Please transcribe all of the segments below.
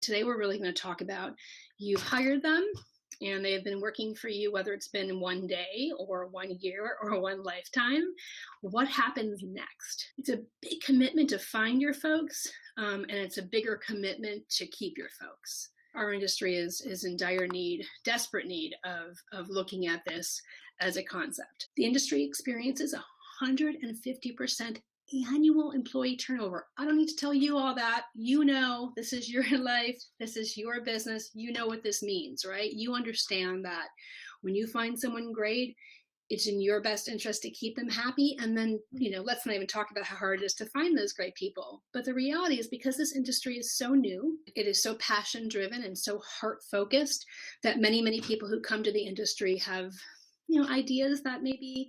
Today, we're really going to talk about you've hired them and they have been working for you, whether it's been one day or 1 year or one lifetime. What happens next? It's a big commitment to find your folks, and it's a bigger commitment to keep your folks. Our industry is in dire need, desperate need of looking at this as a concept. The industry experiences 150% annual employee turnover. I don't need to tell you all that. You know, this is your life. This is your business. You know what this means, right? You understand that when you find someone great, it's in your best interest to keep them happy. And then, let's not even talk about how hard it is to find those great people. But the reality is, because this industry is so new, it is so passion driven and so heart focused that many, many people who come to the industry have ideas that maybe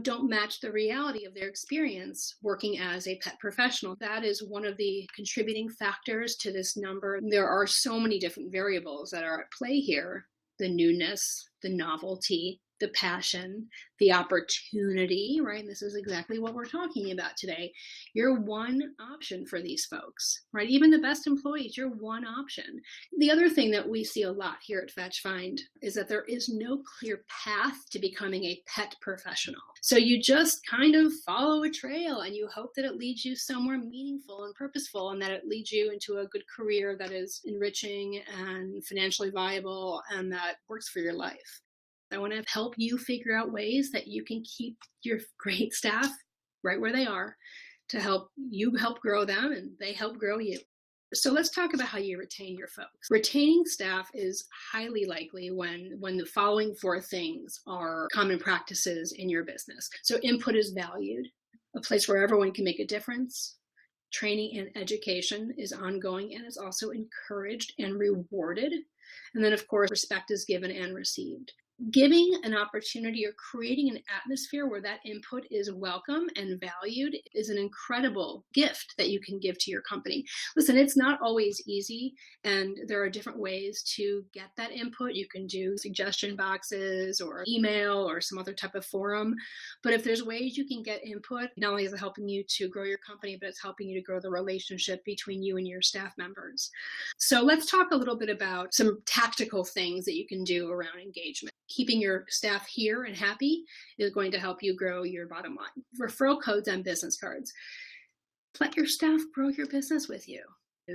don't match the reality of their experience working as a pet professional. That is one of the contributing factors to this number. There are so many different variables that are at play here: the newness, the novelty, the passion, the opportunity, right? And this is exactly what we're talking about today. You're one option for these folks, right? Even the best employees, you're one option. The other thing that we see a lot here at FetchFind is that there is no clear path to becoming a pet professional. So you just kind of follow a trail and you hope that it leads you somewhere meaningful and purposeful, and that it leads you into a good career that is enriching and financially viable and that works for your life. I want to help you figure out ways that you can keep your great staff right where they are, to help you help grow them and they help grow you. So let's talk about how you retain your folks. Retaining staff is highly likely when the following four things are common practices in your business. So input is valued, a place where everyone can make a difference. Training and education is ongoing and is also encouraged and rewarded. And then, of course, respect is given and received. Giving an opportunity or creating an atmosphere where that input is welcome and valued is an incredible gift that you can give to your company. Listen, it's not always easy, and there are different ways to get that input. You can do suggestion boxes or email or some other type of forum. But if there's ways you can get input, not only is it helping you to grow your company, but it's helping you to grow the relationship between you and your staff members. So let's talk a little bit about some tactical things that you can do around engagement. Keeping your staff here and happy is going to help you grow your bottom line. Referral codes on business cards. Let your staff grow your business with you.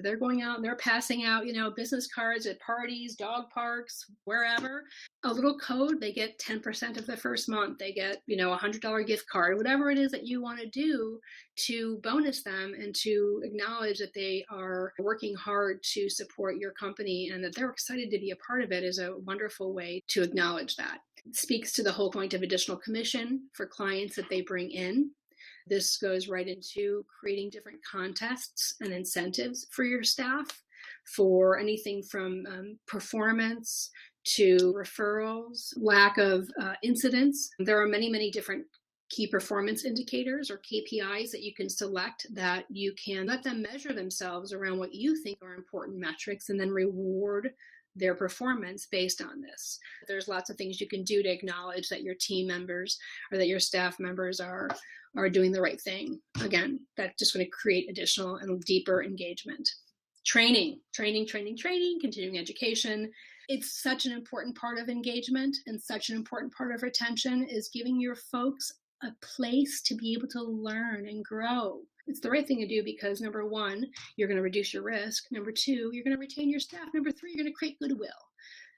They're going out and they're passing out, business cards at parties, dog parks, wherever. A little code, they get 10% of the first month. They get, a $100 gift card, whatever it is that you want to do to bonus them and to acknowledge that they are working hard to support your company and that they're excited to be a part of it is a wonderful way to acknowledge that. It speaks to the whole point of additional commission for clients that they bring in. This goes right into creating different contests and incentives for your staff for anything from performance to referrals, lack of incidents. There are many, many different key performance indicators or KPIs that you can select that you can let them measure themselves around what you think are important metrics and then reward their performance based on this. There's lots of things you can do to acknowledge that your team members or that your staff members are doing the right thing. Again, that's just going to create additional and deeper engagement. Training, continuing education. It's such an important part of engagement and such an important part of retention is giving your folks a place to be able to learn and grow. It's the right thing to do because number one, you're going to reduce your risk. Number two, you're going to retain your staff. Number three, you're going to create goodwill.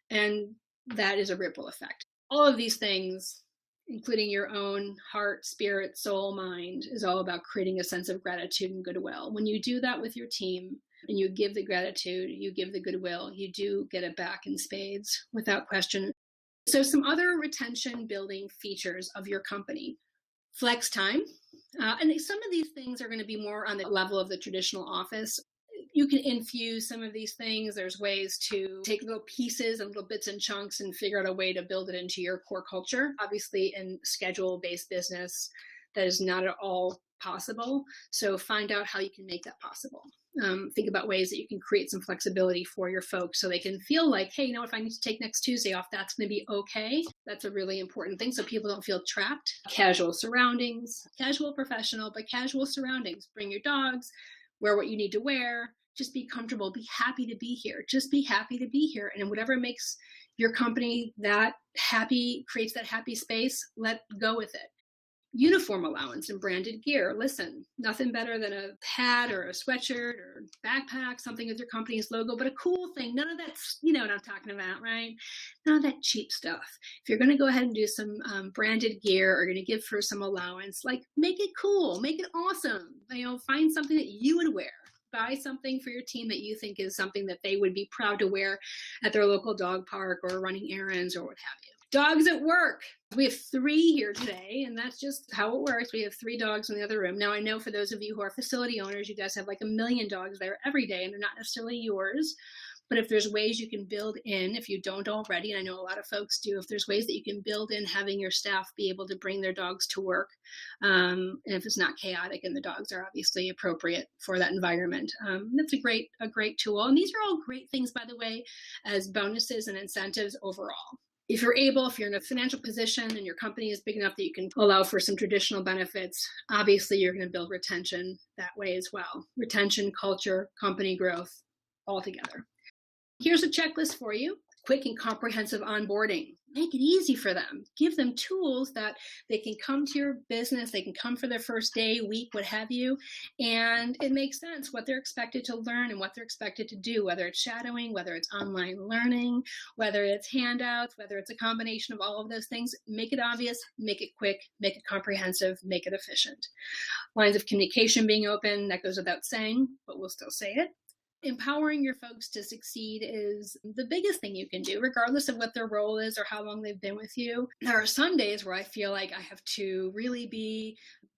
And that is a ripple effect. All of these things, including your own heart, spirit, soul, mind, is all about creating a sense of gratitude and goodwill. When you do that with your team and you give the gratitude, you give the goodwill, you do get it back in spades without question. So some other retention building features of your company. Flex time. And some of these things are going to be more on the level of the traditional office. You can infuse some of these things. There's ways to take little pieces and little bits and chunks and figure out a way to build it into your core culture. Obviously, in schedule-based business, that is not at all possible. So find out how you can make that possible. Think about ways that you can create some flexibility for your folks so they can feel like, hey, if I need to take next Tuesday off, that's going to be okay. That's a really important thing so people don't feel trapped. Casual surroundings, casual professional, but casual surroundings. Bring your dogs, wear what you need to wear, Just be comfortable, be happy to be here. Just be happy to be here. And whatever makes your company that happy, creates that happy space, let go with it. Uniform allowance and branded gear. Listen, nothing better than a hat or a sweatshirt or backpack, something with your company's logo, but a cool thing. None of that's, you know what I'm talking about, right? None of that cheap stuff. If you're going to go ahead and do some branded gear or going to give for some allowance, like make it cool, make it awesome. You know, find something that you would wear. Buy something for your team that you think is something that they would be proud to wear at their local dog park or running errands or what have you. Dogs at work. We have 3 here today, and that's just how it works. We have 3 dogs in the other room. Now, I know for those of you who are facility owners, you guys have like 1 million dogs there every day, and they're not necessarily yours. But if there's ways you can build in, if you don't already, and I know a lot of folks do, if there's ways that you can build in having your staff be able to bring their dogs to work, and if it's not chaotic and the dogs are obviously appropriate for that environment, that's a great tool. And these are all great things, by the way, as bonuses and incentives overall. If you're able, if you're in a financial position and your company is big enough that you can allow for some traditional benefits, obviously you're going to build retention that way as well. Retention, culture, company growth, all together. Here's a checklist for you. Quick and comprehensive onboarding. Make it easy for them. Give them tools that they can come to your business, they can come for their first day, week, what have you, and it makes sense what they're expected to learn and what they're expected to do, whether it's shadowing, whether it's online learning, whether it's handouts, whether it's a combination of all of those things. Make it obvious, make it quick, make it comprehensive, make it efficient. Lines of communication being open, that goes without saying, but we'll still say it. Empowering your folks to succeed is the biggest thing you can do, regardless of what their role is or how long they've been with you. There are some days where I feel like I have to really be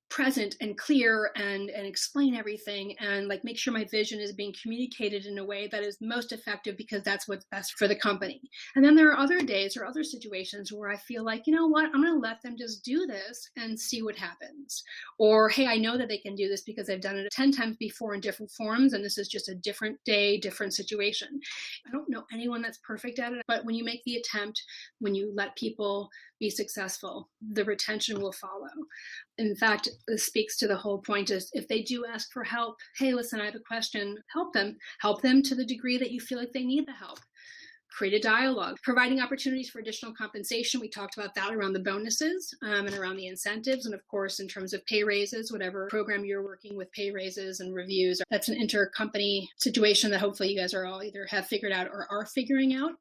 present and clear and explain everything and like make sure my vision is being communicated in a way that is most effective because that's what's best for the company. And then there are other days or other situations where I feel like, you know what, I'm going to let them just do this and see what happens. Or, hey, I know that they can do this because I've done it 10 times before in different forms, and this is just a different day, different situation. I don't know anyone that's perfect at it, but when you make the attempt, when you let people be successful, the retention will follow. In fact, this speaks to the whole point is if they do ask for help, hey, listen, I have a question, help them to the degree that you feel like they need the help. Create a dialogue, providing opportunities for additional compensation. We talked about that around the bonuses and around the incentives. And of course, in terms of pay raises, whatever program you're working with, pay raises and reviews, that's an intercompany situation that hopefully you guys are all either have figured out or are figuring out.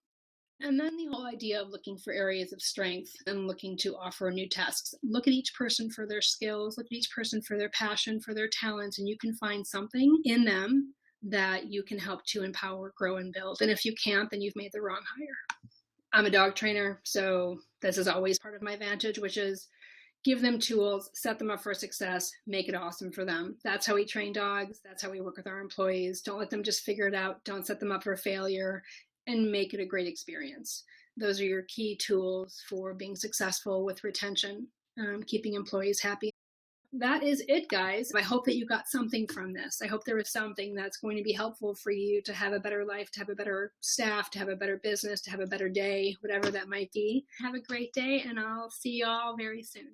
And then the whole idea of looking for areas of strength and looking to offer new tasks. Look at each person for their skills, look at each person for their passion, for their talents, and you can find something in them that you can help to empower, grow, and build. And if you can't, then you've made the wrong hire. I'm a dog trainer, so this is always part of my advantage, which is give them tools, set them up for success, make it awesome for them. That's how we train dogs. That's how we work with our employees. Don't let them just figure it out. Don't set them up for failure. And make it a great experience. Those are your key tools for being successful with retention, keeping employees happy. That is it, guys. I hope that you got something from this. I hope there was something that's going to be helpful for you to have a better life, to have a better staff, to have a better business, to have a better day, whatever that might be. Have a great day, and I'll see you all very soon.